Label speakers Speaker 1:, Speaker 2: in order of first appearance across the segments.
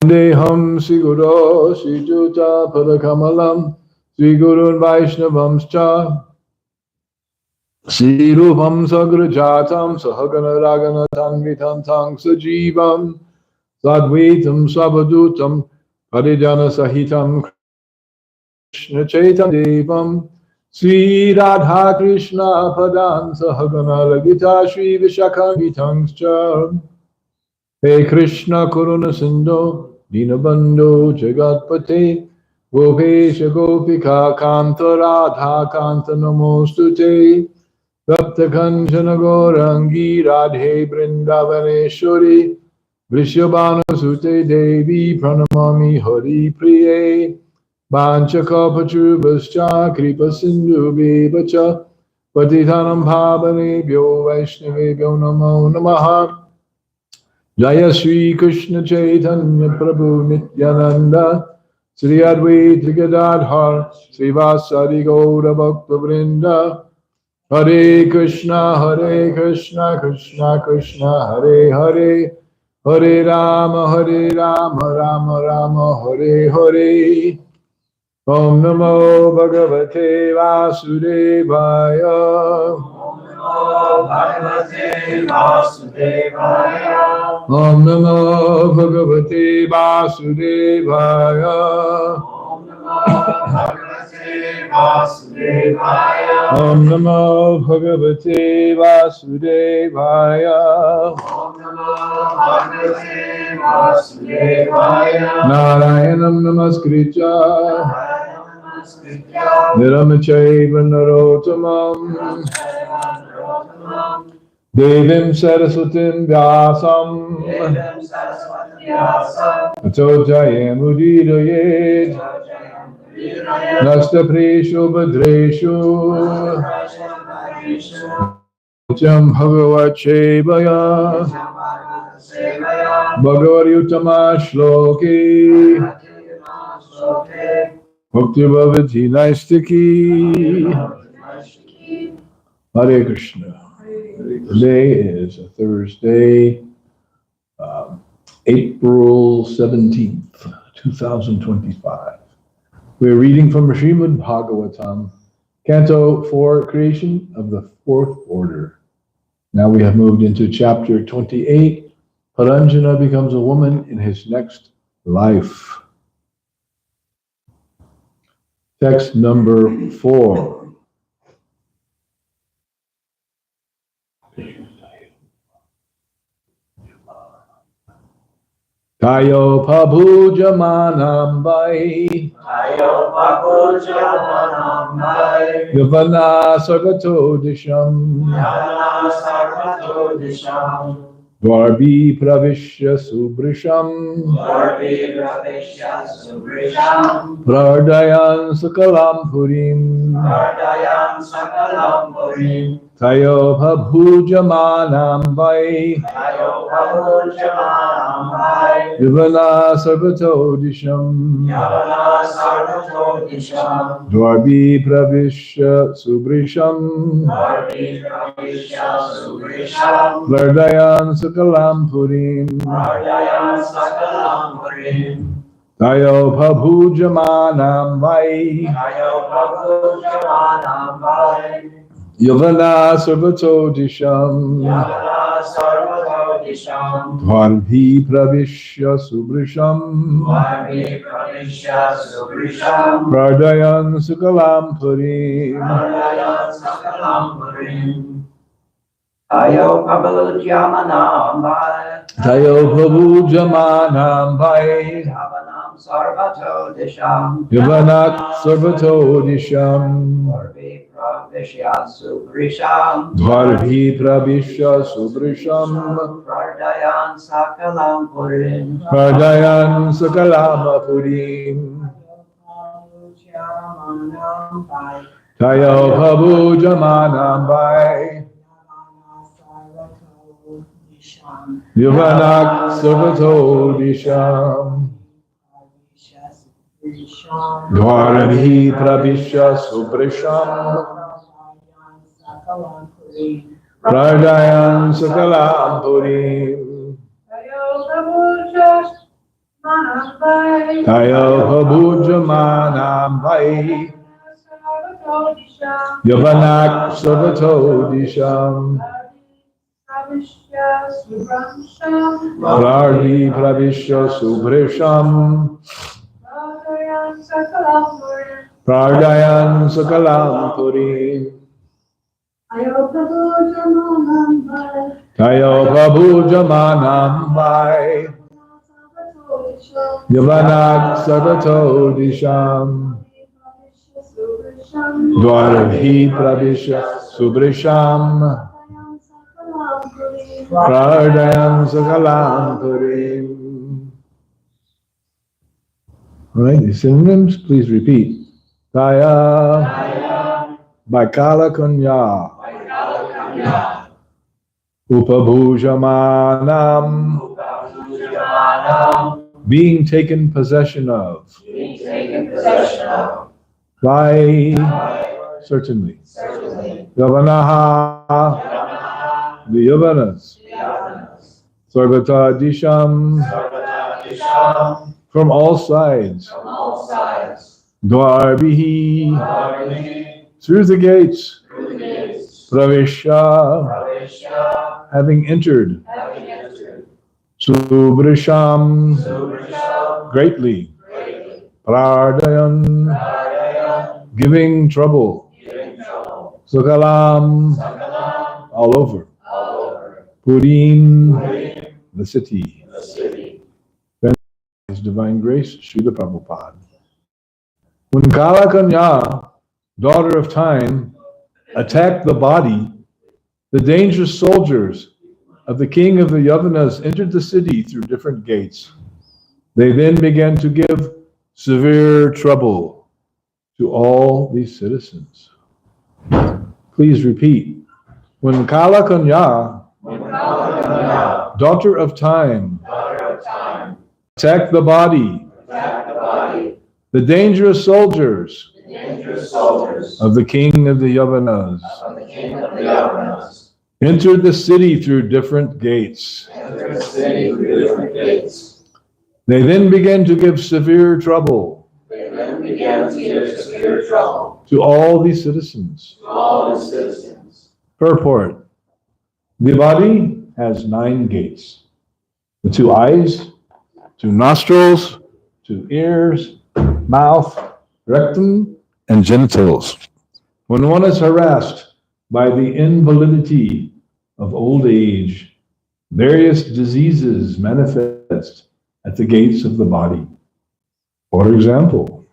Speaker 1: Deham Siguro Sijuta Padakamalam Sigurun Vaishnavamscha Sirupam Sagrajatam Sahagana Ragana Tanvitam Tang Sajivam Sadvitam Savadutam Parijana Sahitam Krishna Chaitam Devam Sri Radha Krishna Padan Sahagana Lagita Sri Vishakam Hey Krishna Karuna Sindhu Dinabandhu Jagatpate Gopesha Gopika Kanta Radha Kanta Namostute Tapta Kanchana Gaurangi Radhe Vrindavaneshwari Vrishabhanu Sute Devi Pranamami Hari Priye Vanchakapachurvascha Kripa Sindhu Bevacha Patitanam Bhavanebhyo Vaishnavebhyo Namo Namaha Jaya Shri Krishna Chaitanya Prabhu Nityananda Sri Advaita Gadadhar Srivasadi Gaura Bhakta Vrinda Hare Krishna Krishna Krishna Hare Hare Hare Rama Rama Rama Hare Hare Om Namo Bhagavate Vasudevaya
Speaker 2: Bhagavate Vasudevaya.
Speaker 1: Om Namo Bhagavate Vasudevaya.
Speaker 2: Om Namo Bhagavate Vasudevaya.
Speaker 1: Om Namo Bhagavate Vasudevaya.
Speaker 2: Om Namo Bhagavate Vasudevaya.
Speaker 1: Narayanam Namaskritya Niramachaiva Narottamam Devim Saraswatim Vyasam Ato Jayamudidayet Nasta Preshu Bhadreshu Jam Bhagavat Shevaya Bhagavat Utama Shloki Bhakti Bhavati Naistiki. Hare Krishna. Today is a Thursday, April 17th, 2025. We're reading from Srimad Bhagavatam, Canto 4, Creation of the Fourth Order. Now we have moved into chapter 28. Paranjana becomes a woman in his next life. Text number 4. Tayo Prabhu Manambai
Speaker 2: Tayo Papuja Manambai.
Speaker 1: Yavana Sarvato Disham
Speaker 2: Yana Sarvato Disham.
Speaker 1: Dvarbi Pravishya Subrisham
Speaker 2: Varvi Pravishya Subrisham.
Speaker 1: Prardayan Sakalam Purim
Speaker 2: Ardayam Sakalam Purim.
Speaker 1: Tayo Prabhu Manambai
Speaker 2: Tayo Papuja Manambai.
Speaker 1: Yavana Sarvato Disham
Speaker 2: Yana Sarvato Disham.
Speaker 1: Dvarbi Pravishya Subrisham
Speaker 2: Varvi Pravishya Subrisham.
Speaker 1: Prardayan Sakalam Purim
Speaker 2: Ardayam Sakalam Purim.
Speaker 1: Tayo Prabhu Manambai
Speaker 2: Tayo Papuja Manambai.
Speaker 1: Yavana Sarvato Disham
Speaker 2: Yana Sarvato Disham.
Speaker 1: Dvarbi Pravishya Subrisham
Speaker 2: Varvi Pravishya Subrisham.
Speaker 1: Prardayan Sakalam Purim
Speaker 2: Ardayam Sakalam Purim. Tayo Papuja Manambai.
Speaker 1: Tayo Prabhu Manambai
Speaker 2: Yavanam Sarvato Disham.
Speaker 1: Yavana Sarvato Disham
Speaker 2: Varvi Pravishya Subrisham.
Speaker 1: Dvarbi Pravishya Subrisham
Speaker 2: Ardayam Sakalam Purim.
Speaker 1: Prardayan Sakalam Purim Tayo Prabhu Manambai Yavanak Sarvato Disham Dvarabhi Pravishya Subrisham Prardayan Sakalam Purim Tayo Pabhujamanam Vai Yavanak Savato Disham Prardi Pravishya Subrisham Prardayan Sakalam Purim Tayo Pabhujamanam Vai Yavanak Savato Disham Dwarabhi Pravishya Subrisham Prardayam Sakalam Purim. All right, these synonyms, please repeat. Taya Baikala Kunya Upabhujamanam being taken possession of. By certainly. Yavanaha, the Yavanas. Sarvata Disham, from all sides. Dwarbihi, through the gates. Pravishya, having entered. Subrisham, greatly. Prardayan, giving trouble. Sakalam, all over. Purim, the city. His divine grace, Srila Prabhupada. When Kalakanya, daughter of time, attacked the body, the dangerous soldiers of the king of the Yavanas entered the city through different gates. They then began to give severe trouble to all these citizens. Please repeat. When Kalakanya, daughter of time, attacked the body, the dangerous soldiers of the king of the Yavanas entered the city through different gates. They then began to give severe trouble to all these citizens. Purport. The body has 9 gates. The 2 eyes, 2 nostrils, 2 ears, mouth, rectum, and genitals. When one is harassed by the invalidity of old age, various diseases manifest at the gates of the body. For example,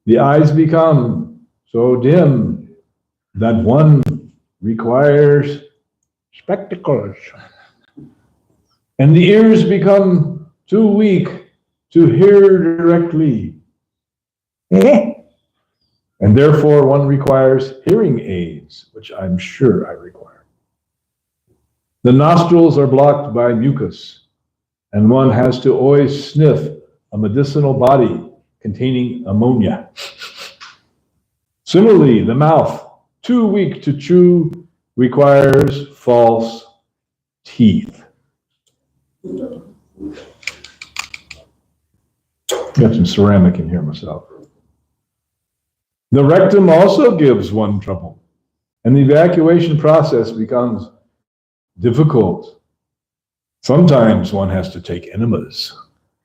Speaker 1: the eyes become so dim that one requires spectacles, and the ears become too weak to hear directly, and therefore one requires hearing aids, which I'm sure I require. The nostrils are blocked by mucus, and one has to always sniff a medicinal body containing ammonia. Similarly, the mouth, too weak to chew, requires false teeth. Got some ceramic in here myself. The rectum also gives one trouble, and the evacuation process becomes difficult. Sometimes one has to take enemas,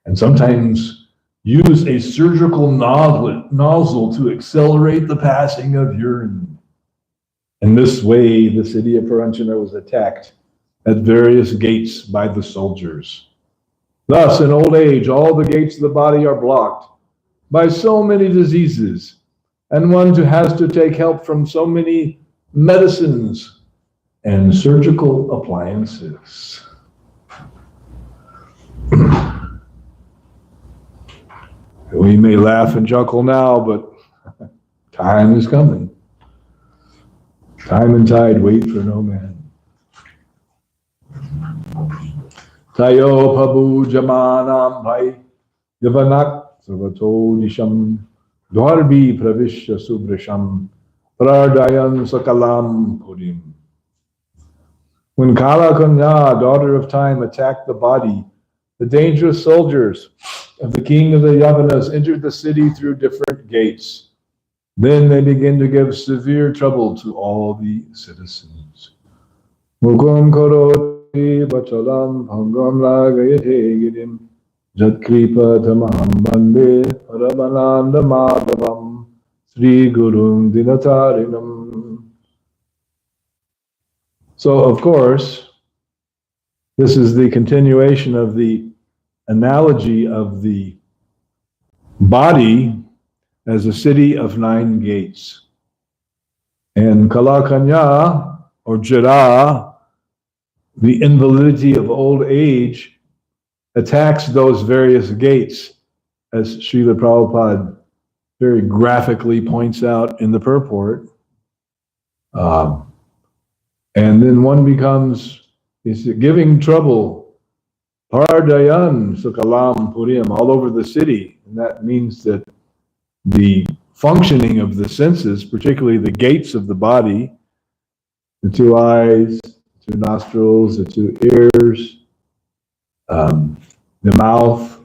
Speaker 1: and sometimes use a surgical nozzle to accelerate the passing of urine. In this way, the city of Paranchana was attacked at various gates by the soldiers. Thus, in old age, all the gates of the body are blocked by so many diseases, and one has to take help from so many medicines and surgical appliances. We may laugh and chuckle now, but time is coming. Time and tide wait for no man. Tayo Prabhu Jamanam Bhai Yavanak Savato Nisham Dwarbi Pravishya Subrisham Prardayan Sakalam Purim. When Kala Kanya, daughter of time, attacked the body, the dangerous soldiers of the king of the Yavanas entered the city through different gates. Then they begin to give severe trouble to all the citizens. Mukum karoti vachalam bhangam lagayate girim jatkripa tamaham bande paramananda madhavam Sri Gurum Dinatarinam. So, of course, this is the continuation of the analogy of the body as a city of 9 gates. And Kalakanya, or Jara, the invalidity of old age, attacks those various gates, as Srila Prabhupada very graphically points out in the purport. And then one becomes, is giving trouble, Pardayan Sukalam Purim, all over the city. And that means that the functioning of the senses, particularly the gates of the body, the 2 eyes, the 2 nostrils, the 2 ears, the mouth,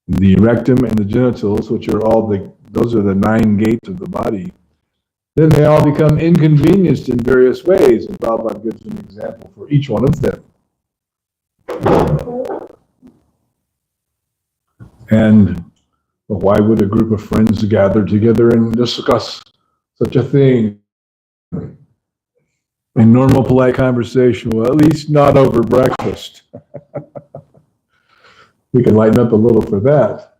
Speaker 1: the rectum, and the genitals, which are all those are the 9 gates of the body. Then they all become inconvenienced in various ways, and Prabhupada gives an example for each one of them. And why would a group of friends gather together and discuss such a thing? In normal, polite conversation, well, at least not over breakfast. We can lighten up a little for that.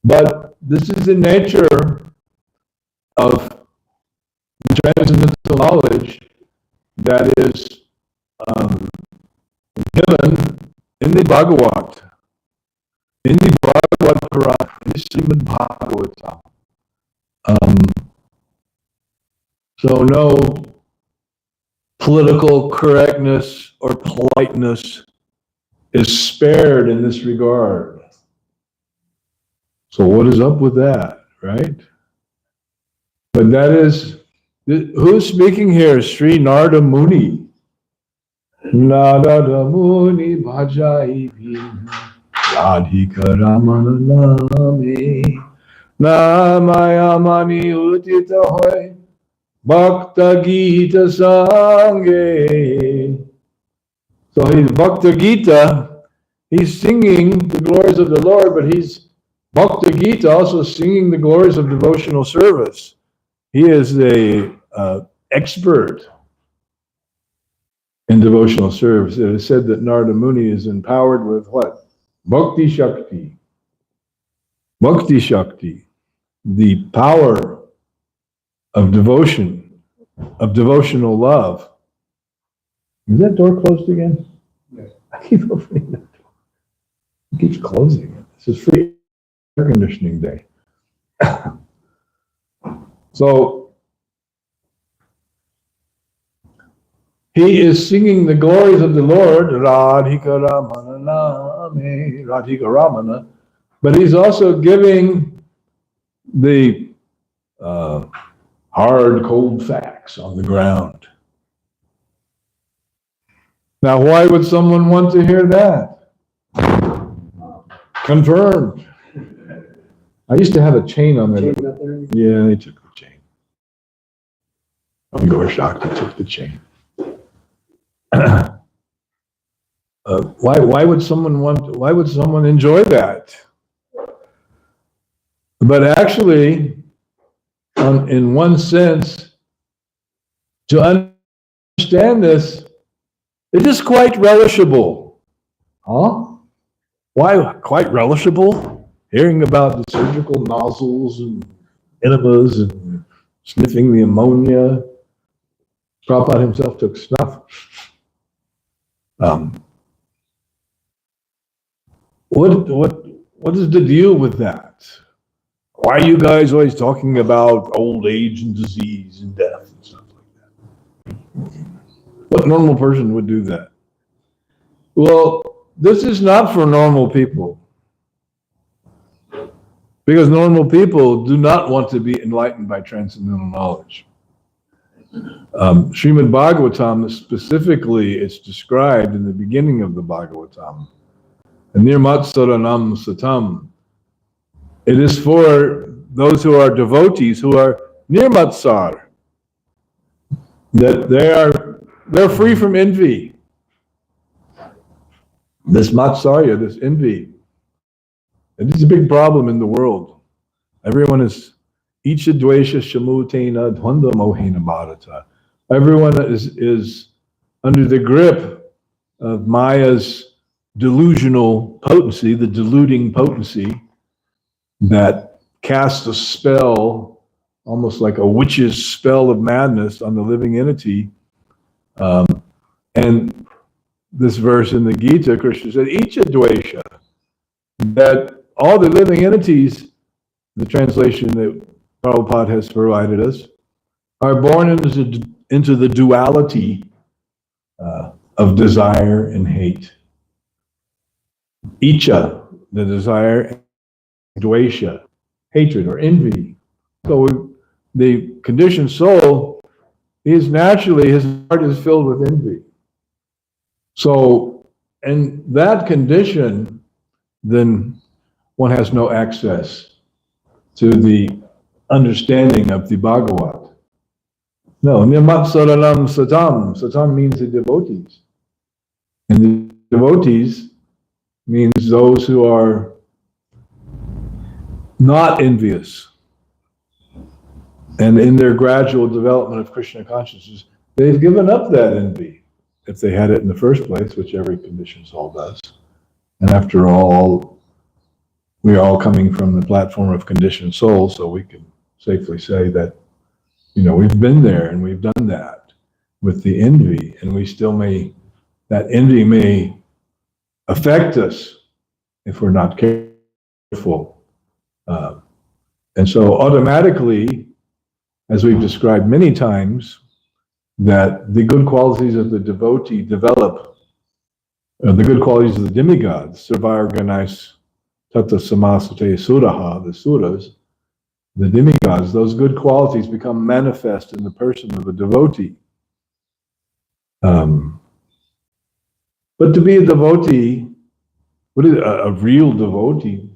Speaker 1: But this is the nature of transcendental knowledge that is given in the Bhagavat, in the Bhagavad Purana, in the Srimad Bhagavatam. So no political correctness or politeness is spared in this regard. So what is up with that, right? But that is, who's speaking here? Sri Narada Muni. Narada Muni bhajai bhin Radhika Ramana name Namayamani utita hoy Bhakta Gita Sange. So he's Bhakta Gita, he's singing the glories of the Lord, but he's Bhakta Gita also singing the glories of devotional service. He is a expert in devotional service. It is said that Narada Muni is empowered with what? Bhakti Shakti. Bhakti Shakti, the power of devotion, of devotional love. Is that door closed again?
Speaker 3: Yes.
Speaker 1: I keep opening that door. It keeps closing it. This is free air conditioning day. So, he is singing the glories of the Lord, Radhika Ramana Name, Radhika Ramana, but he's also giving the hard, cold facts on the ground. Now, why would someone want to hear that? Confirmed. I used to have a chain on there.
Speaker 3: Chain up there?
Speaker 1: Yeah, they took the chain. You were shocked they took the chain. Why would someone enjoy that? But actually, in one sense, to understand this, it is quite relishable. Huh? Why quite relishable? Hearing about the surgical nozzles and enemas and sniffing the ammonia. Prabhupada himself took snuff. What is the deal with that? Why are you guys always talking about old age and disease and death and stuff like that? What normal person would do that? Well, this is not for normal people. Because normal people do not want to be enlightened by transcendental knowledge. Srimad Bhagavatam, specifically, it's described in the beginning of the Bhagavatam Nirmatsaranam satam. It is for those who are devotees, who are nirmatsar, that they're free from envy. This matsarya, this envy, and it's a big problem in the world. Everyone is icha dvesha shamutena dvanda mohena bharata. Everyone is under the grip of Maya's delusional potency, the deluding potency that casts a spell, almost like a witch's spell of madness on the living entity. And this verse in the Gita, Krishna said, icha dvesha, that all the living entities, the translation that Prabhupada has provided us, are born into the duality of desire and hate. Icha, the desire, dvesha, hatred or envy. So the conditioned soul is naturally, his heart is filled with envy. So, in that condition, then one has no access to the understanding of the Bhagavat. No, nirmatsaranam satam. Satam means the devotees. And the devotees means those who are not envious. And in their gradual development of Krishna consciousness, they've given up that envy, if they had it in the first place, which every conditioned soul does. And after all, we are all coming from the platform of conditioned souls, so we can safely say that, we've been there and we've done that with the envy, and we still that envy may affect us if we're not careful. And so automatically, as we've described many times, that the good qualities of the devotee develop, the good qualities of the demigods, Sarvarganais Tata Samasate Suraha, the Suras, the demigods, those good qualities become manifest in the person of a devotee. But to be a devotee, what is a real devotee?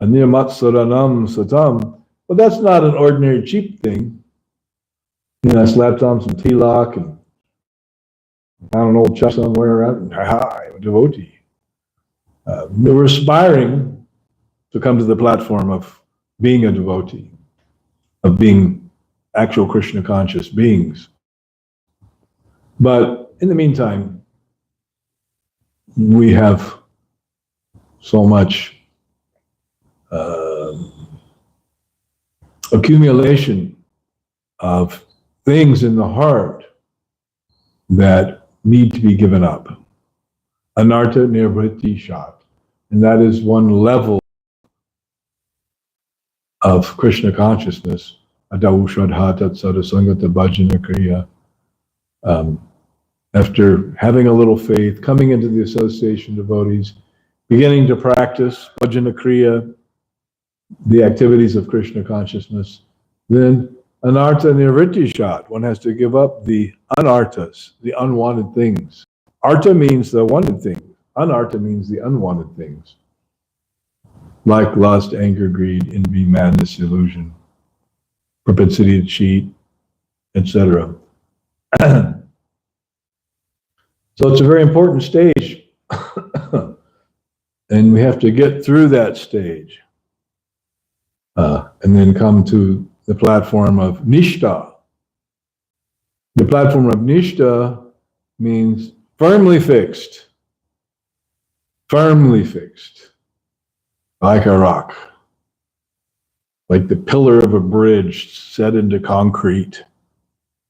Speaker 1: A nirmatsaranam satam. Well, that's not an ordinary cheap thing. I slapped on some tilak and found an old chuck somewhere around. I'm a devotee. We're aspiring to come to the platform of being a devotee, of being actual Krishna conscious beings. But in the meantime, we have so much accumulation of things in the heart that need to be given up. Anartha nirvritti shat. And that is one level of Krishna consciousness. Adau shraddha tat sadasangata bhajana kriya. After having a little faith, coming into the association of devotees, beginning to practice bhajana kriya, the activities of Krishna consciousness, then anartha nirvritti shat. One has to give up the anarthas, the unwanted things. Artha means the wanted thing. Anartha means the unwanted things, like lust, anger, greed, envy, madness, illusion, propensity to cheat, etc. So it's a very important stage, and we have to get through that stage, and then come to the platform of nishta. The platform of nishta means firmly fixed, like a rock, like the pillar of a bridge set into concrete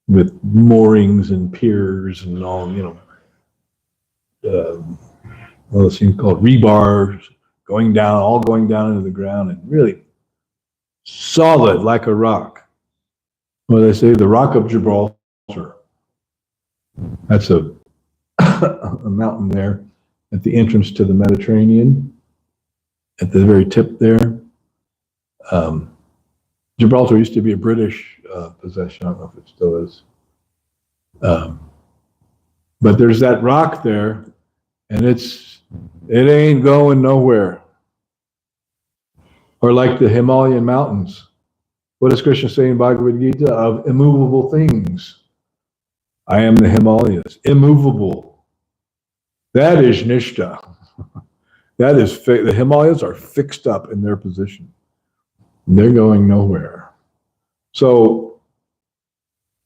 Speaker 1: with moorings and piers and all, it seems called rebars going down into the ground, and really solid like a rock. Well, they say the Rock of Gibraltar. That's a mountain there at the entrance to the Mediterranean, at the very tip there. Gibraltar used to be a British possession. I don't know if it still is. But there's that rock there, and it's It ain't going nowhere. Or like the Himalayan mountains. What does Krishna say in Bhagavad Gita? Of immovable things. I am the Himalayas. Immovable. That is Nishta. That is, the Himalayas are fixed up in their position. They're going nowhere. So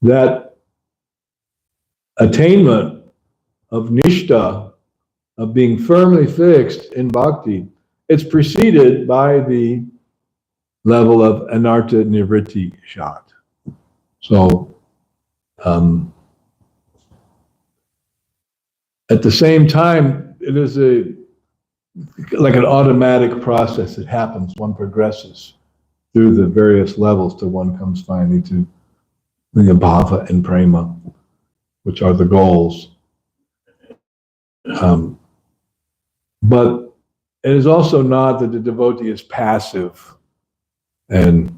Speaker 1: that attainment of Nishta, of being firmly fixed in bhakti, it's preceded by the level of anartha nivritti shat. So at the same time, it is like an automatic process that happens. One progresses through the various levels till one comes finally to the bhava and prema, which are the goals. But it is also not that the devotee is passive and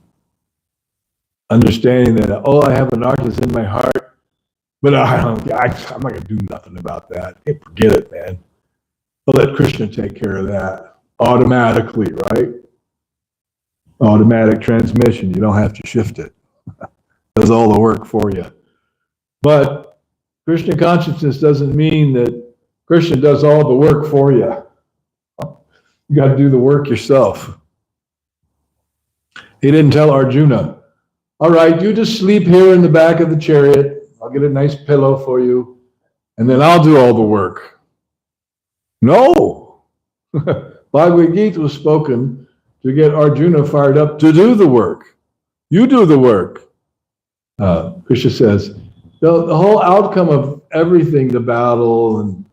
Speaker 1: understanding that, oh, I have an artist in my heart, but I'm not going to do nothing about that. Hey, forget it, man. I'll let Krishna take care of that automatically, right? Automatic transmission. You don't have to shift it. Does all the work for you. But Krishna consciousness doesn't mean that Krishna does all the work for you. You got to do the work yourself. He didn't tell Arjuna, all right, you just sleep here in the back of the chariot. I'll get a nice pillow for you, and then I'll do all the work. No. Bhagavad Gita was spoken to get Arjuna fired up to do the work. You do the work. Krishna says, the whole outcome of everything, the battle, and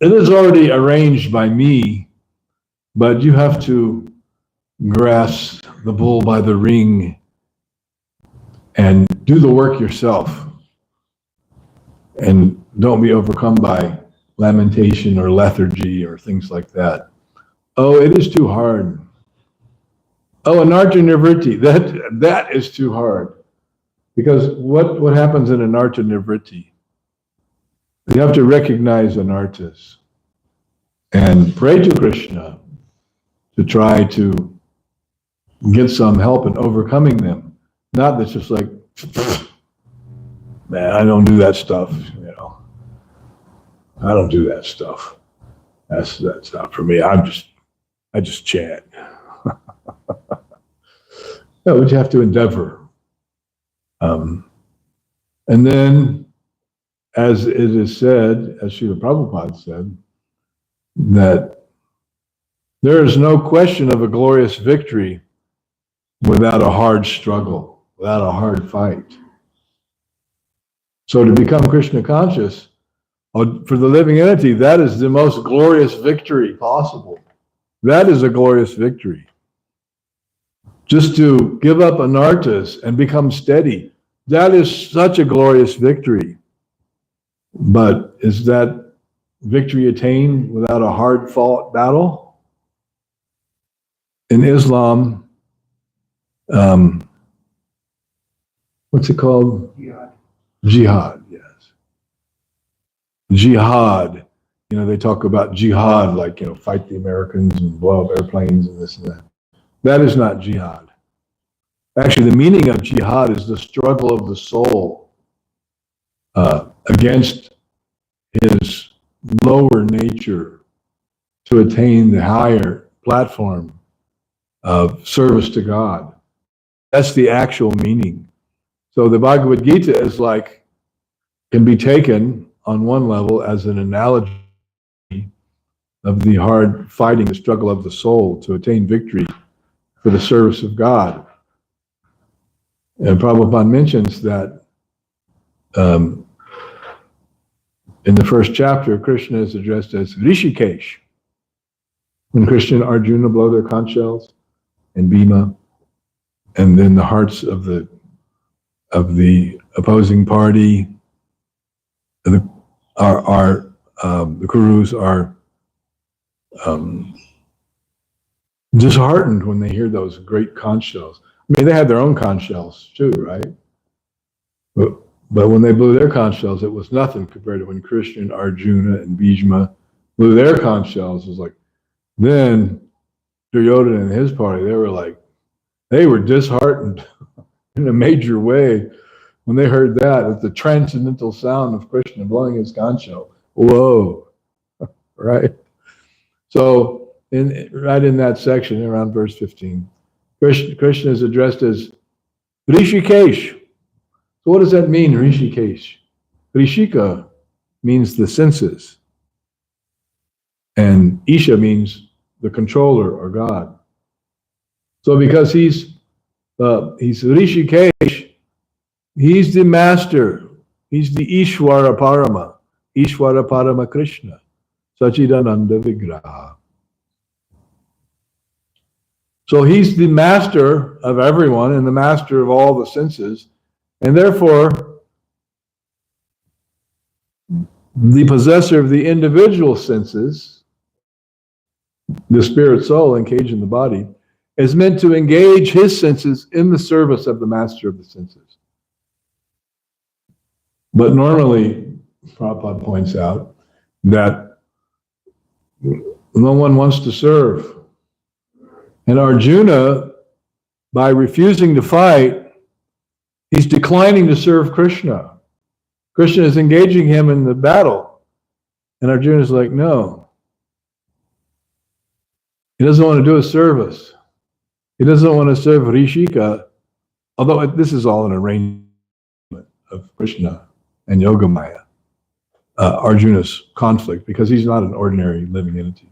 Speaker 1: it is already arranged by me, but you have to grasp the bull by the ring and do the work yourself. And don't be overcome by lamentation or lethargy or things like that. Oh, it is too hard. Oh, anartha nivritti, that is too hard. Because what happens in anartha nivritti? You have to recognize anarthas and pray to Krishna to try to get some help in overcoming them. Not that's just like, man, I don't do that stuff, I don't do that stuff. That's not for me. I just chant. No, but you have to endeavor. And then, as it is said, as Srila Prabhupada said, that there is no question of a glorious victory without a hard struggle, without a hard fight. So to become Krishna conscious, for the living entity, that is the most glorious victory possible. That is a glorious victory. Just to give up anarthas and become steady, that is such a glorious victory. But is that victory attained without a hard-fought battle? In Islam, what's it called? Jihad, yes. Jihad. They talk about jihad like, fight the Americans and blow up airplanes and this and that. That is not jihad. Actually, the meaning of jihad is the struggle of the soul against his lower nature to attain the higher platform of service to God. That's the actual meaning. So the Bhagavad Gita is can be taken on one level as an analogy of the hard fighting, the struggle of the soul to attain victory for the service of God. And Prabhupada mentions that in the first chapter, Krishna is addressed as Rishikesh. When Krishna and Arjuna blow their conch shells, and Bhima, and then the hearts of the opposing party, the Kurus are disheartened when they hear those great conch shells. I mean, they had their own conch shells too, right? But when they blew their conch shells, it was nothing compared to when Krishna and Arjuna and Bhishma blew their conch shells. It was like, then Duryodhana and his party, they were disheartened in a major way when they heard that, the transcendental sound of Krishna blowing his conch shell. Whoa, right? So, right in that section, around verse 15, Krishna is addressed as Rishikesh. So what does that mean, Rishikesh? Rishika means the senses, and Isha means the controller or God. So because he's Rishikesh, he's the master. He's the Ishvara Parama Krishna, Sachidananda Vigraha. So he's the master of everyone and the master of all the senses, and therefore the possessor of the individual senses, the spirit soul encaged in the body, is meant to engage his senses in the service of the master of the senses. But normally, Prabhupada points out that no one wants to serve. And Arjuna, by refusing to fight, he's declining to serve Krishna. Krishna is engaging him in the battle. And Arjuna is like, no. He doesn't want to do a service. He doesn't want to serve Rishika, although this is all an arrangement of Krishna and Yogamaya, Arjuna's conflict, because he's not an ordinary living entity.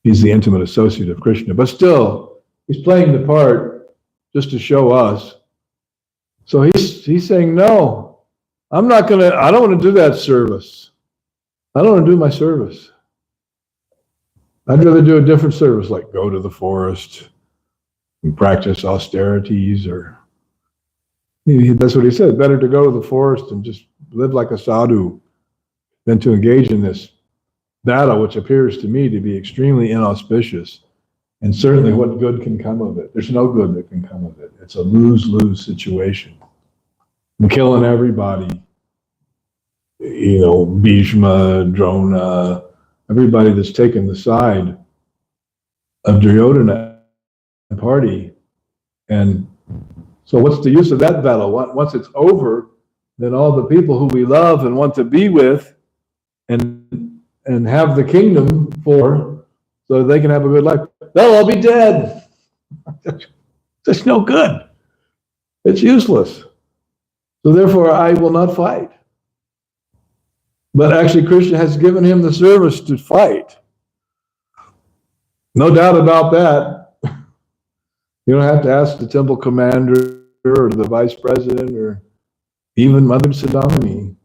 Speaker 1: He's the intimate associate of Krishna. But still, he's playing the part just to show us. So he's saying, no, I don't want to do that service. I don't want to do my service. I'd rather do a different service, like go to the forest and practice austerities, or that's what he said. Better to go to the forest and just live like a sadhu than to engage in this battle, which appears to me to be extremely inauspicious. And certainly what good can come of it? There's no good that can come of it. It's a lose-lose situation. I'm killing everybody. Bhishma, Drona, everybody that's taken the side of Duryodhana party. And so what's the use of that battle? Once it's over, then all the people who we love and want to be with and have the kingdom for, so they can have a good life, they'll all be dead. That's no good. It's useless. So therefore, I will not fight. But actually, Krishna has given him the service to fight. No doubt about that. You don't have to ask the temple commander or the vice president or even Mother Sadamani,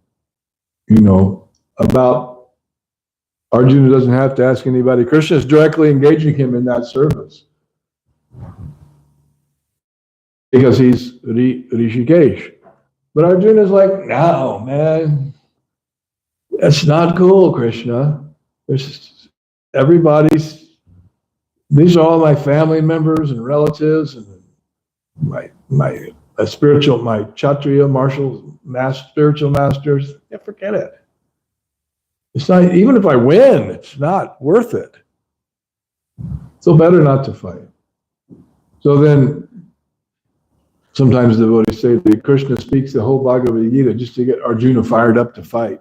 Speaker 1: about Arjuna. Doesn't have to ask anybody. Krishna is directly engaging him in that service because he's Rishikesh. But Arjuna is like, no, man, that's not cool, Krishna. These are all my family members and relatives and my spiritual spiritual masters. Yeah, forget it. It's not, even if I win, it's not worth it. So better not to fight. So then sometimes the devotees say that Krishna speaks the whole Bhagavad Gita just to get Arjuna fired up to fight.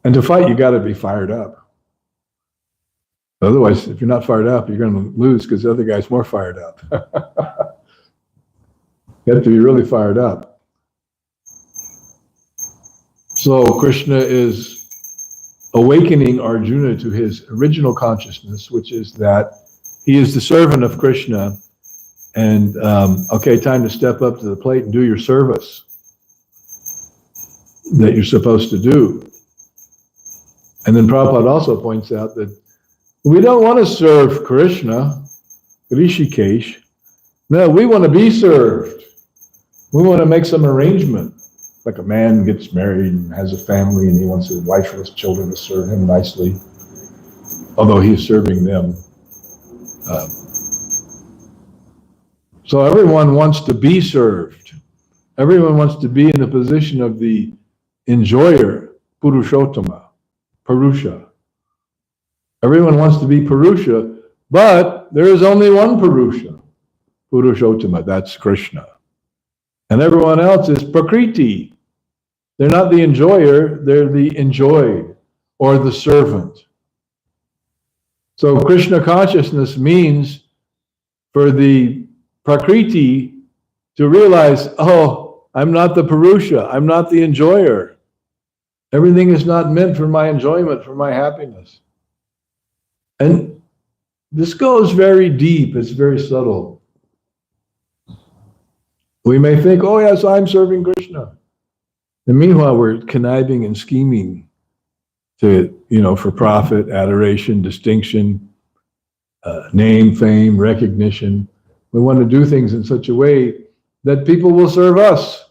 Speaker 1: And to fight, you got to be fired up. Otherwise, if you're not fired up, you're going to lose because the other guy's more fired up. You have to be really fired up. So Krishna is awakening Arjuna to his original consciousness, which is that he is the servant of Krishna. And, time to step up to the plate and do your service that you're supposed to do. And then Prabhupada also points out that we don't want to serve Krishna, Rishikesh. No, we want to be served. We want to make some arrangement. Like a man gets married and has a family and he wants his wife or his children to serve him nicely, although he's serving them. So everyone wants to be served. Everyone wants to be in the position of the enjoyer, Purushottama, Purusha. Everyone wants to be Purusha, but there is only one Purusha, Purushottama, that's Krishna. And everyone else is Prakriti. They're not the enjoyer, they're the enjoyed or the servant. So Krishna consciousness means for the Prakriti to realize, oh, I'm not the Purusha, I'm not the enjoyer. Everything is not meant for my enjoyment, for my happiness. And this goes very deep, it's very subtle. We may think, oh yes, I'm serving Krishna. And meanwhile, we're conniving and scheming to, for profit, adoration, distinction, name, fame, recognition. We want to do things in such a way that people will serve us,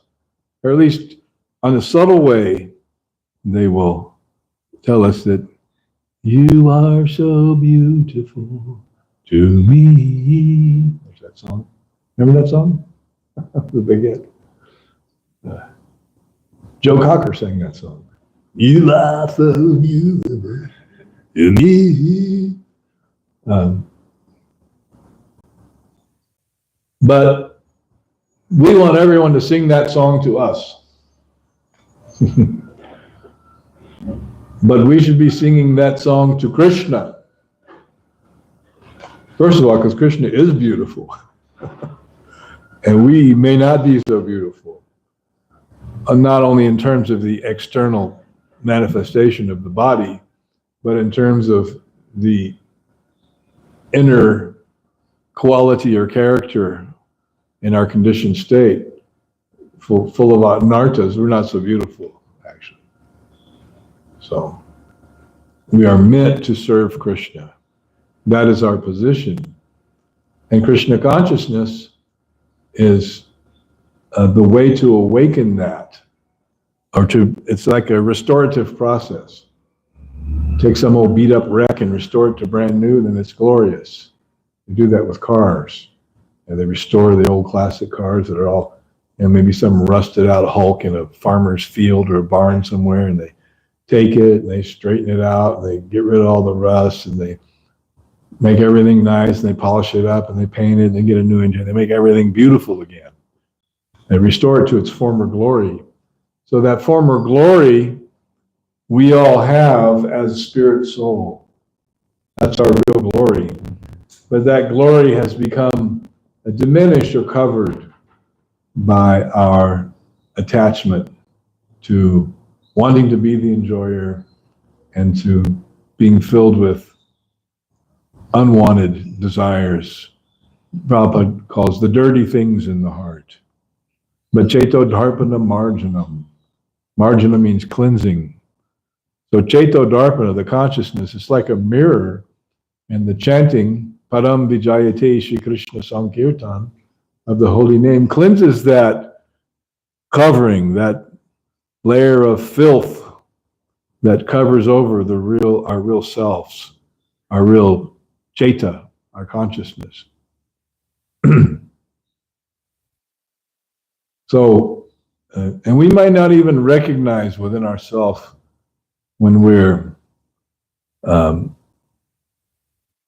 Speaker 1: or at least on a subtle way, they will tell us that you are so beautiful to me. There's that song. Remember that song? The big hit. Joe Cocker sang that song. You are so beautiful to me. But we want everyone to sing that song to us. But we should be singing that song to Krishna. First of all, because Krishna is beautiful. And we may not be so beautiful. Not only in terms of the external manifestation of the body, but in terms of the inner quality or character in our conditioned state, full of anarthas, we're not so beautiful, actually. So, we are meant to serve Krishna. That is our position. And Krishna consciousness is the way to awaken that, it's like a restorative process. Take some old beat up wreck and restore it to brand new, then it's glorious. You do that with cars. And they restore the old classic cars that are all, maybe some rusted out hulk in a farmer's field or a barn somewhere, and they take it and they straighten it out and they get rid of all the rust and they make everything nice and they polish it up and they paint it and they get a new engine. They make everything beautiful again. They restore it to its former glory. So that former glory we all have as spirit soul. That's our real glory. But that glory has become diminished or covered by our attachment to wanting to be the enjoyer and to being filled with unwanted desires. Prabhupada calls the dirty things in the heart. But Cheto Dharpana Marjanam. Marjana means cleansing. So Cheto Dharpana, the consciousness, is like a mirror, and the chanting, Param Vijayate Shri Krishna Sankirtan, of the holy name, cleanses that covering, that layer of filth that covers over our real selves, our real Cheta, our consciousness. So, and we might not even recognize within ourselves when we're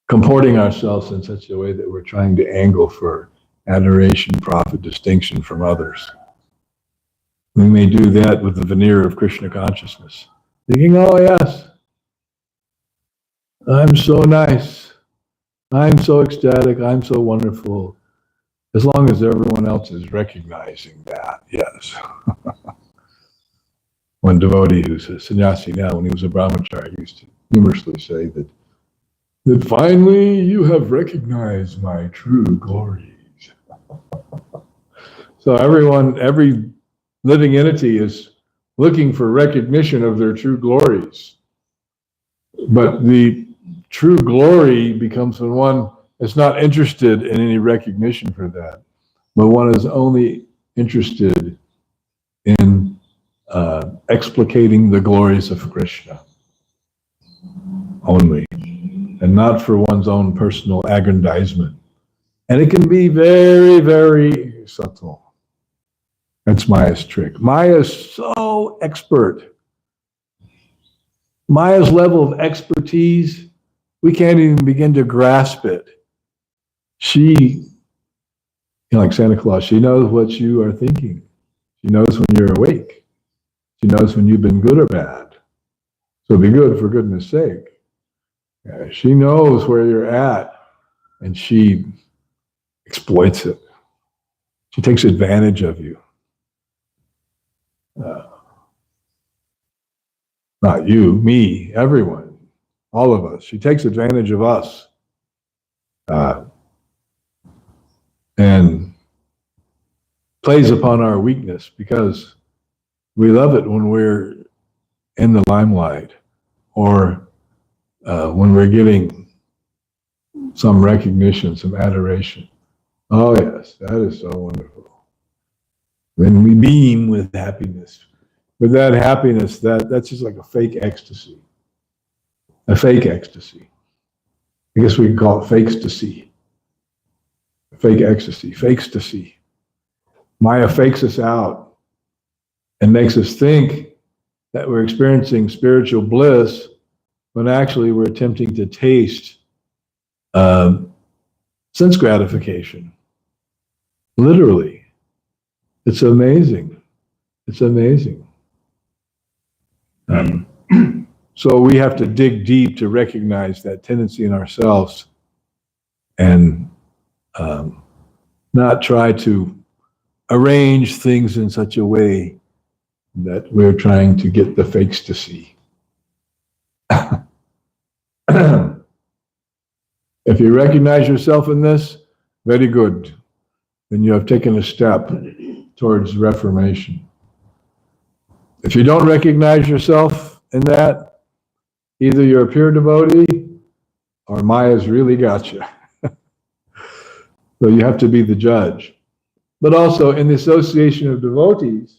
Speaker 1: comporting ourselves in such a way that we're trying to angle for adoration, profit, distinction from others. We may do that with the veneer of Krishna consciousness, thinking, oh yes, I'm so nice, I'm so ecstatic, I'm so wonderful, as long as everyone else is recognizing that, yes. One devotee who's a sannyasi now, when he was a brahmachari, used to humorously say that finally you have recognized my true glories. So every living entity is looking for recognition of their true glories. But the true glory becomes when one is not interested in any recognition for that, but one is only interested in explicating the glories of Krishna only, and not for one's own personal aggrandizement. And it can be very, very subtle. That's Maya's trick. Maya is so expert. Maya's level of expertise we can't even begin to grasp it. She, like Santa Claus, she knows what you are thinking. She knows when you're awake. She knows when you've been good or bad. So be good for goodness sake. She knows where you're at, and she exploits it. She takes advantage of you. Not you, me, everyone, all of us. She takes advantage of us. And plays upon our weakness because we love it when we're in the limelight or when we're getting some recognition, some adoration. Oh yes, that is so wonderful. When we beam with happiness. With that happiness, that's just like a fake ecstasy. A fake ecstasy. I guess we can call it fakes-tasy. Fake ecstasy, fakes-tasy. Maya fakes us out and makes us think that we're experiencing spiritual bliss when actually we're attempting to taste sense gratification. Literally. It's amazing. It's amazing. So we have to dig deep to recognize that tendency in ourselves and not try to arrange things in such a way that we're trying to get the fakes to see. If you recognize yourself in this, very good. Then you have taken a step towards reformation. If you don't recognize yourself in that, either you're a pure devotee or Maya's really got you. So you have to be the judge. But also in the association of devotees,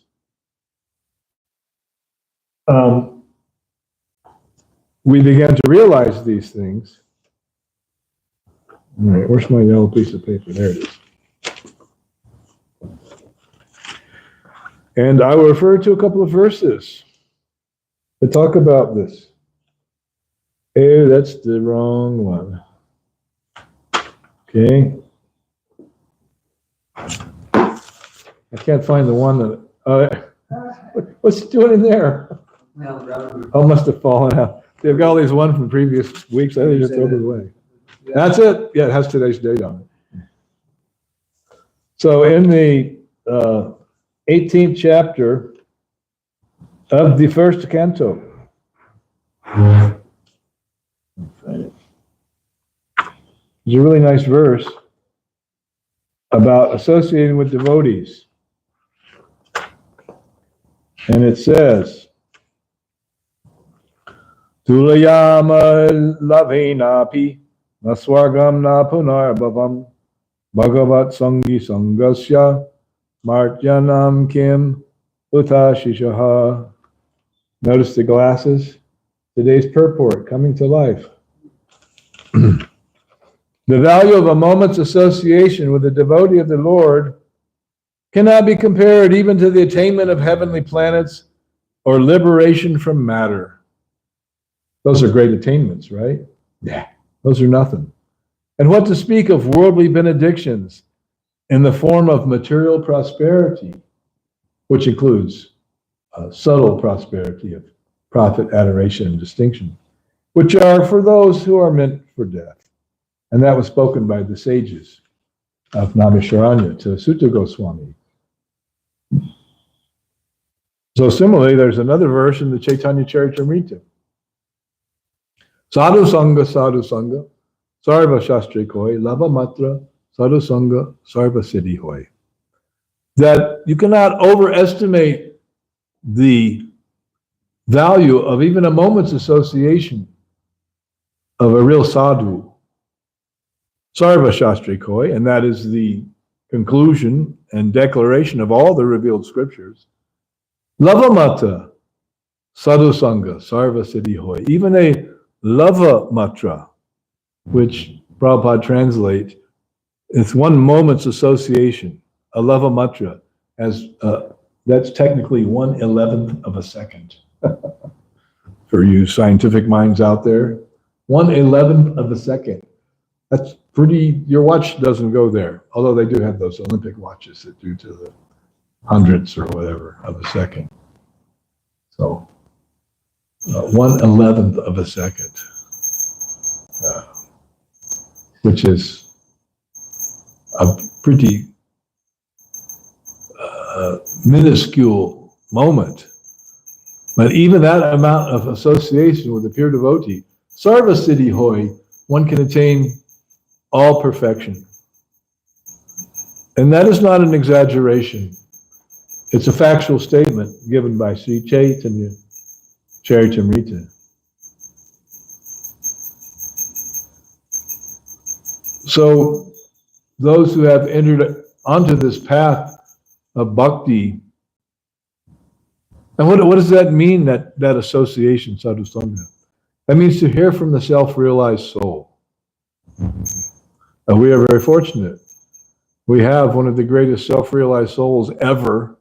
Speaker 1: we began to realize these things. All right, where's my yellow piece of paper? There it is. And I will refer to a couple of verses to talk about this. Oh, that's the wrong one. Okay. I can't find the one that, what's it doing in there? Oh, must have fallen out. They've got all these ones from previous weeks. I think just throw it away. That's it. Yeah, it has today's date on it. So in the 18th chapter of the first canto, there's a really nice verse about associating with devotees. And it says, Tulayama lavenapi naswargam na punarbhavam bhagavat sangi sangasya martyanam kim utashishaha. Notice the glasses. Today's purport coming to life. The value of a moment's association with a devotee of the Lord cannot be compared even to the attainment of heavenly planets or liberation from matter. Those are great attainments, right? Yeah. Those are nothing. And what to speak of worldly benedictions in the form of material prosperity, which includes subtle prosperity of profit, adoration, and distinction, which are for those who are meant for death. And that was spoken by the sages of Naimisharanya to Sutta Goswami. So similarly, there's another verse in the Chaitanya Charitamrita. Sadhu Sangha, Sarva Shastri Koi, Lava Matra, Sadhu Sangha, Sarva Siddhi Hoy. That you cannot overestimate the value of even a moment's association of a real sadhu. Sarva Shastri Koi, and that is the conclusion and declaration of all the revealed scriptures. Lava Mata, Sadhu Sangha, Sarva Siddhi Hoy. Even a Lava Matra, which Prabhupada translates, it's one moment's association. A Lava Matra, as that's technically 1/11 of a second. For you scientific minds out there, 1/11th of a second. That's pretty, your watch doesn't go there, although they do have those Olympic watches that do to the hundredths or whatever of a second. So 1/11th of a second, which is a pretty minuscule moment. But even that amount of association with a pure devotee, Sarva Siddhi Hoy, one can attain all perfection. And that is not an exaggeration. It's a factual statement given by Sri Chaitanya Charitamrita. So those who have entered onto this path of bhakti, and what does that mean, that association, sadhusanga? That means to hear from the self-realized soul. And we are very fortunate. We have one of the greatest self-realized souls ever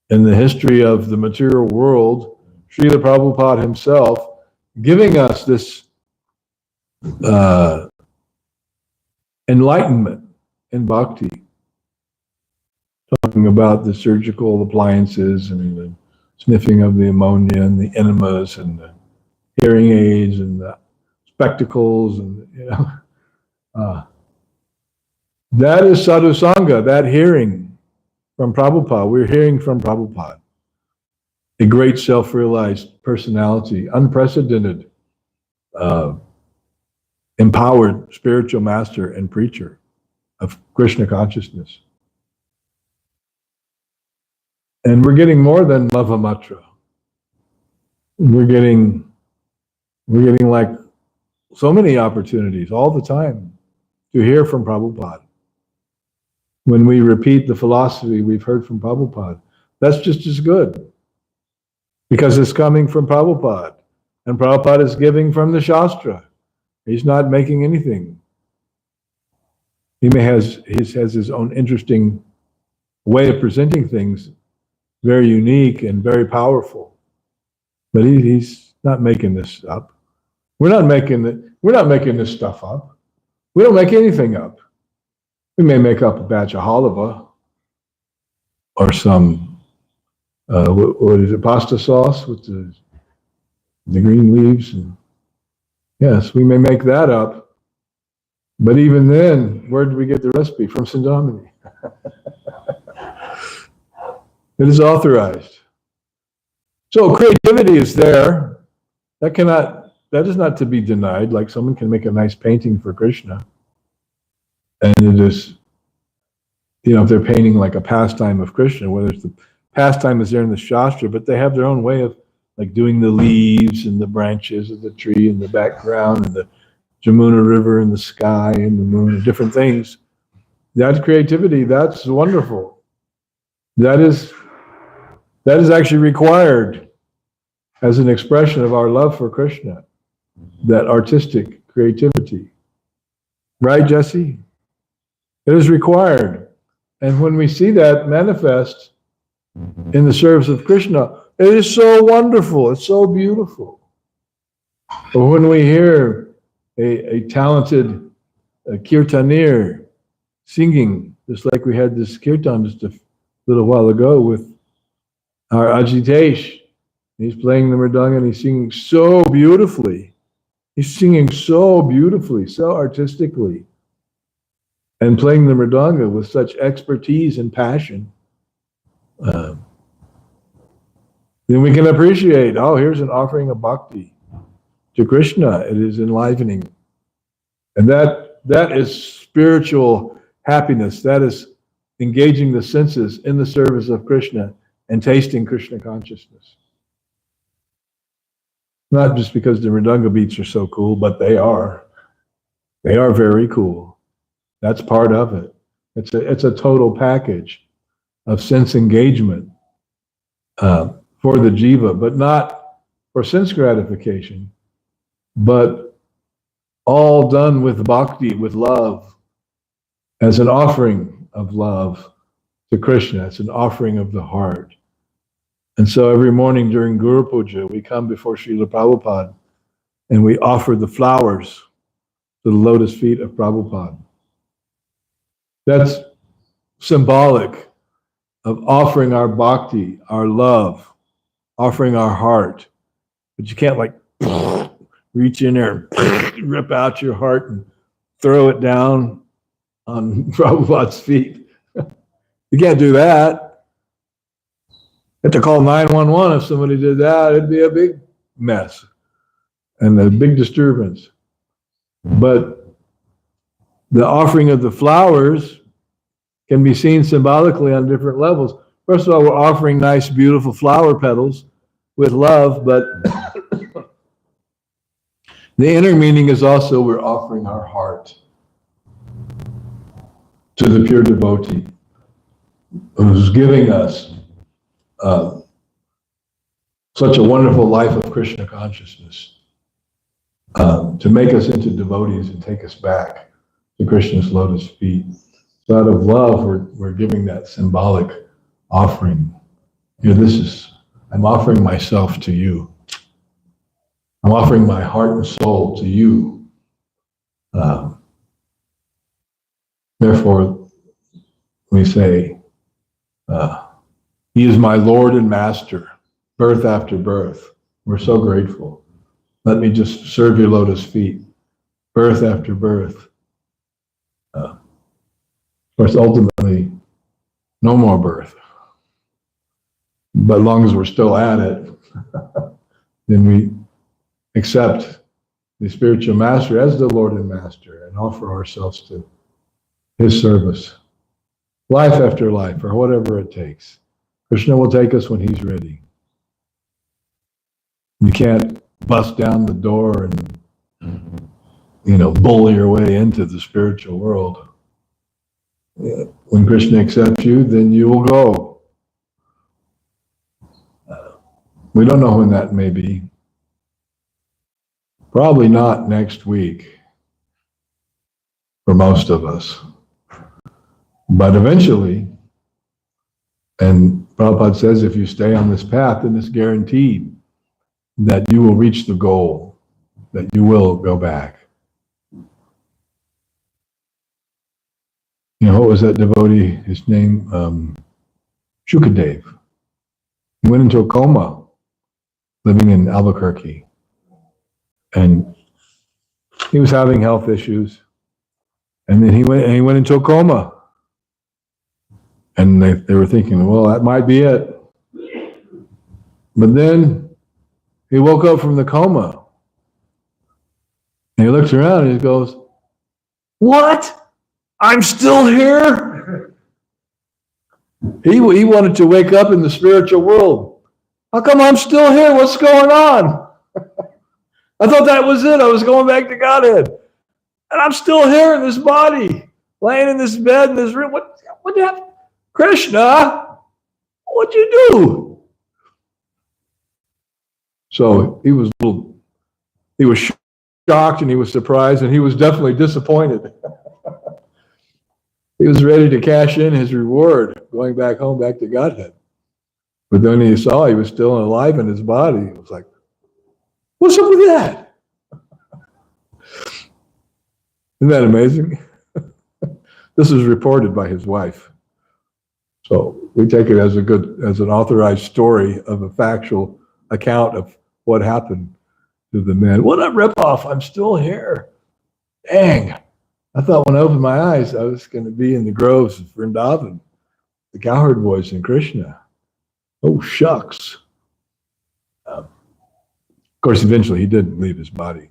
Speaker 1: in the history of the material world, Srila Prabhupada himself, giving us this enlightenment in bhakti, talking about the surgical appliances and the sniffing of the ammonia and the enemas and the hearing aids and the spectacles, and that is sadhusanga, that hearing from Prabhupada. We're hearing from Prabhupada, a great self-realized personality, unprecedented, empowered spiritual master and preacher of Krishna consciousness. And we're getting more than Lavamatra. We're getting like so many opportunities all the time to hear from Prabhupada. When we repeat the philosophy we've heard from Prabhupada, that's just as good, because it's coming from Prabhupada, and Prabhupada is giving from the Shastra. He's not making anything. He has his own interesting way of presenting things, very unique and very powerful. But he's not making this up. We're not making this stuff up. We don't make anything up. We may make up a batch of halava or some what is it, pasta sauce with the green leaves, and yes, we may make that up. But even then, where did we get the recipe? From Sindhamani. It is authorized. So creativity is there. That is not to be denied. Like someone can make a nice painting for Krishna, and it is, if they're painting like a pastime of Krishna, whether it's the pastime is there in the Shastra, but they have their own way of like doing the leaves and the branches of the tree in the background and the Jamuna River and the sky and the moon and different things. That's creativity. That's wonderful. That is actually required as an expression of our love for Krishna, that artistic creativity. Right, Jesse? It is required. And when we see that manifest in the service of Krishna, it is so wonderful. It's so beautiful. But when we hear a talented kirtanir singing, just like we had this kirtan just a little while ago with our Ajitesh, he's playing the mridanga and he's singing so beautifully. He's singing so beautifully, so artistically, and playing the mridanga with such expertise and passion. Then we can appreciate, here's an offering of bhakti to Krishna. It is enlivening. And that is spiritual happiness. That is engaging the senses in the service of Krishna and tasting Krishna consciousness. Not just because the mridanga beats are so cool, but they are. They are very cool. That's part of it. It's a total package of sense engagement for the jiva, but not for sense gratification, but all done with bhakti, with love, as an offering of love to Krishna. It's an offering of the heart. And so every morning during Guru Puja, we come before Srila Prabhupada and we offer the flowers to the lotus feet of Prabhupada. That's symbolic of offering our bhakti, our love, offering our heart. But you can't like reach in there and rip out your heart and throw it down on Prabhupada's feet. You can't do that. You have to call 911 if somebody did that. It'd be a big mess and a big disturbance. But the offering of the flowers can be seen symbolically on different levels. First of all, we're offering nice, beautiful flower petals with love, but the inner meaning is also we're offering our heart to the pure devotee who's giving us such a wonderful life of Krishna consciousness to make us into devotees and take us back to Krishna's lotus feet. So out of love, we're giving that symbolic offering. I'm offering myself to you. I'm offering my heart and soul to you. Therefore, we say, He is my Lord and Master, birth after birth. We're so grateful. Let me just serve your lotus feet, birth after birth. Of course, ultimately, no more birth. But as long as we're still at it, then we accept the spiritual master as the Lord and Master and offer ourselves to his service, life after life, or whatever it takes. Krishna will take us when he's ready. You can't bust down the door and, bully your way into the spiritual world. When Krishna accepts you, then you will go. We don't know when that may be. Probably not next week for most of us. But eventually, and Prabhupada says if you stay on this path, then it's guaranteed that you will reach the goal, that you will go back. What was that devotee, his name? Shukadev. He went into a coma living in Albuquerque. And he was having health issues. And then he went into a coma. And they were thinking, well, that might be it. But then he woke up from the coma. And he looks around and he goes, what? I'm still here? He wanted to wake up in the spiritual world. How come I'm still here? What's going on? I thought that was it. I was going back to Godhead. And I'm still here in this body, laying in this bed in this room. What happened? Krishna, what'd you do? So he was shocked and he was surprised and he was definitely disappointed. He was ready to cash in his reward, going back home, back to Godhead. But then he saw he was still alive in his body. It was like, what's up with that? Isn't that amazing? This is reported by his wife. So we take it as an authorized story of a factual account of what happened to the man. What a ripoff! I'm still here. Dang. I thought when I opened my eyes, I was going to be in the groves of Vrindavan, the cowherd boys and Krishna. Oh, shucks. Of course, eventually he did leave his body.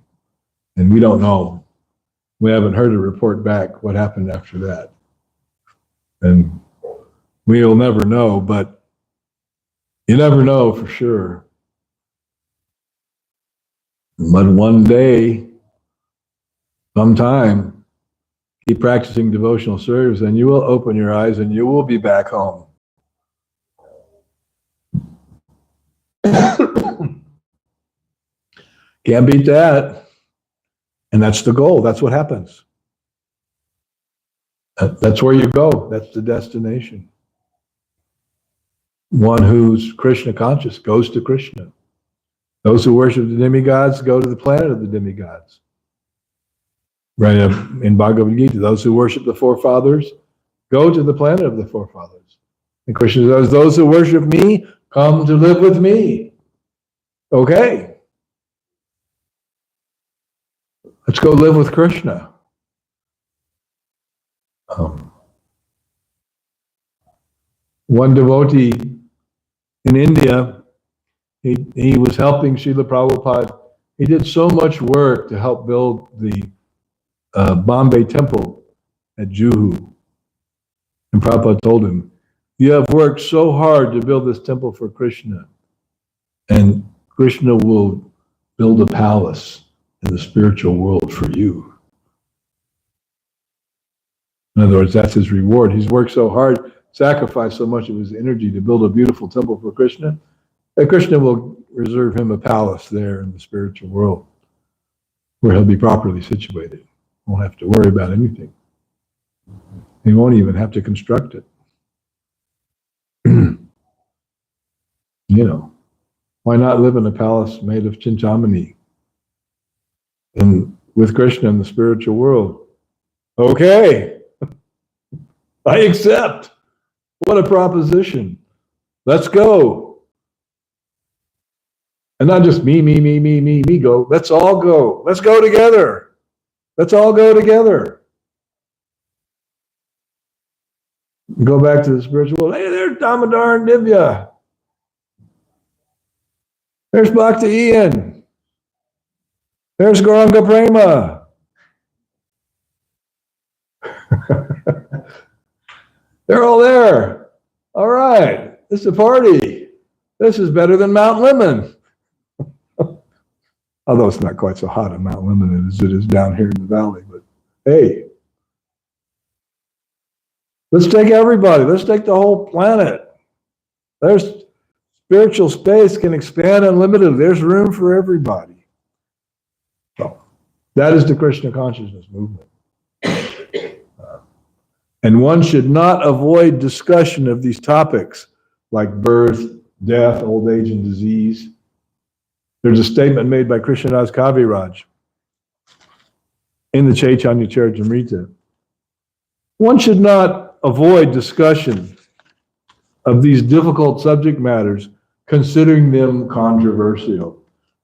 Speaker 1: And we don't know. We haven't heard a report back what happened after that. And we'll never know, but you never know for sure. But one day, sometime, keep practicing devotional service and you will open your eyes and you will be back home. Can't beat that. And that's the goal. That's what happens. That's where you go. That's the destination. One who's Krishna conscious goes to Krishna. Those who worship the demigods go to the planet of the demigods. Right in Bhagavad Gita, those who worship the forefathers go to the planet of the forefathers. And Krishna says, those who worship me come to live with me. Okay. Let's go live with Krishna. One devotee in India, he was helping Srila Prabhupada. He did so much work to help build the Bombay temple at Juhu. And Prabhupada told him, you have worked so hard to build this temple for Krishna, and Krishna will build a palace in the spiritual world for you. In other words, that's his reward. He's worked so hard, sacrificed so much of his energy to build a beautiful temple for Krishna, that Krishna will reserve him a palace there in the spiritual world where he'll be properly situated. Won't have to worry about anything. He won't even have to construct it. Why not live in a palace made of Chintamani and with Krishna in the spiritual world? Okay, I accept. What a proposition. Let's go. And not just me, go. Let's all go. Let's go together. Let's all go together. Go back to the spiritual world. Hey, there's Damodar and Divya. There's Bhakti Ian. There's Gauranga Prema. They're all there. All right. This is a party. This is better than Mount Lemon. Although it's not quite so hot in Mount Lemon as it is down here in the valley. But hey, let's take everybody. Let's take the whole planet. There's spiritual space can expand unlimited. There's room for everybody. So that is the Krishna consciousness movement. And one should not avoid discussion of these topics like birth, death, old age, and disease. There's a statement made by Krishnadas Kaviraj in the Chaitanya Charitamrita. One should not avoid discussion of these difficult subject matters, considering them controversial.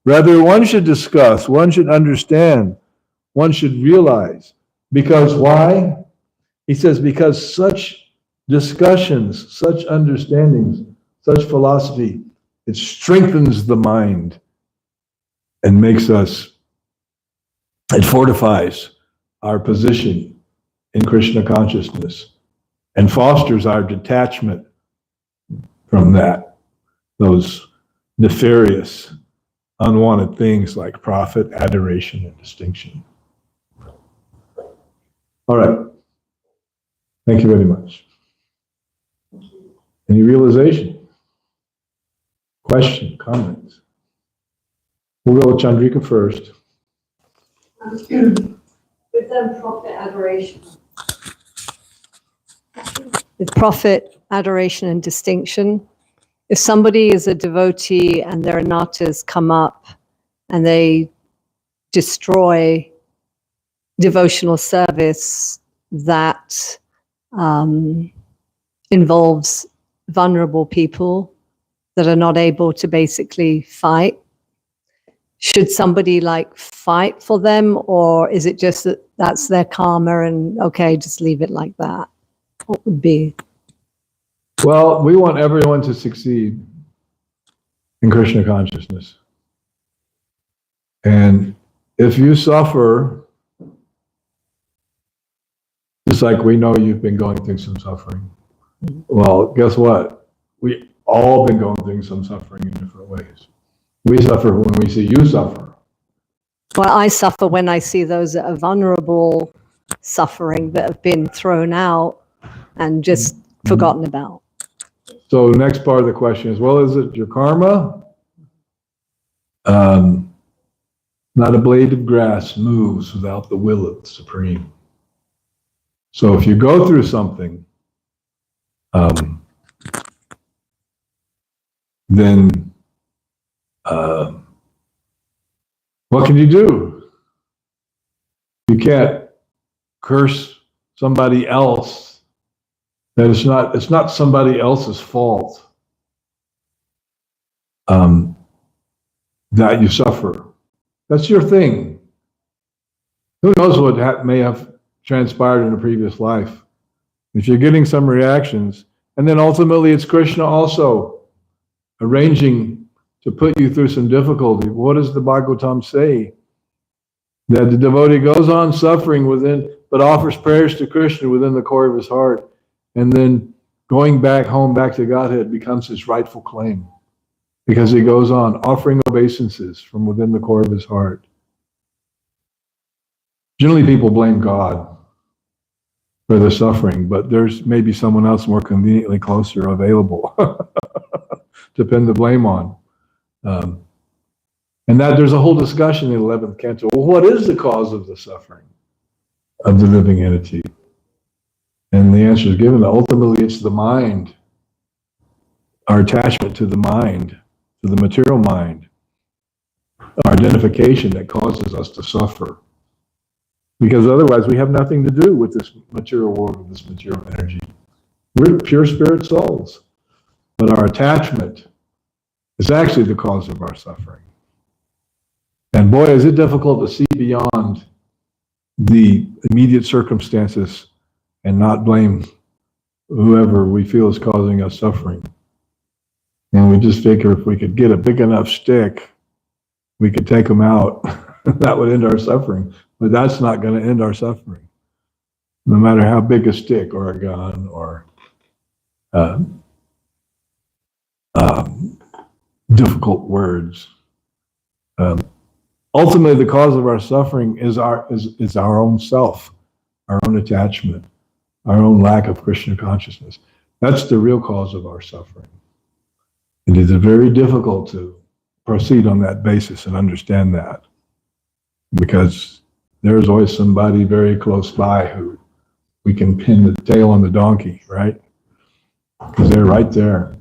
Speaker 1: Rather, one should discuss, one should understand, one should realize. Because why? He says, because such discussions, such understandings, such philosophy, it strengthens the mind and makes us, it fortifies our position in Krishna consciousness and fosters our detachment from that, those nefarious, unwanted things like profit, adoration, and distinction. All right. Thank you very much. Any realization? Question, comments? We'll go with Chandrika first.
Speaker 3: With profit adoration. With profit, adoration, and distinction, if somebody is a devotee and their anattas come up and they destroy devotional service that involves vulnerable people that are not able to basically fight, should somebody fight for them, or is it just that that's their karma and okay, just leave it like that? What would be?
Speaker 1: Well, we want everyone to succeed in Krishna consciousness. And if you suffer, just like we know you've been going through some suffering, well, guess what? We all been going through some suffering in different ways. We suffer when we see you suffer.
Speaker 3: Well, I suffer when I see those that are vulnerable suffering, that have been thrown out and just forgotten about.
Speaker 1: So next part of the question is, well, is it your karma? Not a blade of grass moves without the will of the Supreme. So if you go through something, then What can you do? You can't curse somebody else. That it's not somebody else's fault that you suffer. That's your thing. Who knows what may have transpired in a previous life? If you're getting some reactions, and then ultimately it's Krishna also arranging to put you through some difficulty. What does the Bhagavatam say? That the devotee goes on suffering within, but offers prayers to Krishna within the core of his heart, and then going back home, back to Godhead, becomes his rightful claim. Because he goes on offering obeisances from within the core of his heart. Generally, people blame God for the suffering, but there's maybe someone else more conveniently closer available to pin the blame on. And that there's a whole discussion in the 11th canto. Well, what is the cause of the suffering of the living entity? And the answer is given that ultimately it's the mind, our attachment to the mind, to the material mind, our identification that causes us to suffer. Because otherwise we have nothing to do with this material world, with this material energy. We're pure spirit souls. But our attachment is actually the cause of our suffering. And boy, is it difficult to see beyond the immediate circumstances and not blame whoever we feel is causing us suffering. And we just figure if we could get a big enough stick, we could take them out. That would end our suffering. But that's not going to end our suffering. No matter how big a stick or a gun or difficult words. Ultimately, the cause of our suffering is our own self, our own attachment, our own lack of Krishna consciousness. That's the real cause of our suffering. It is very difficult to proceed on that basis and understand that, because there's always somebody very close by who we can pin the tail on the donkey, right? Because they're right there.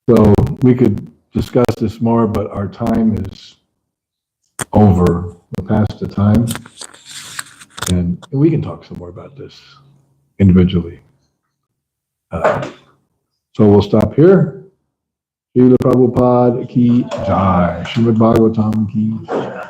Speaker 1: So we could discuss this more, but our time is over. We're past the time. And we can talk some more about this individually. So we'll stop here. Srila Prabhupada ki jai. Srimad Bhagavatam ki jai.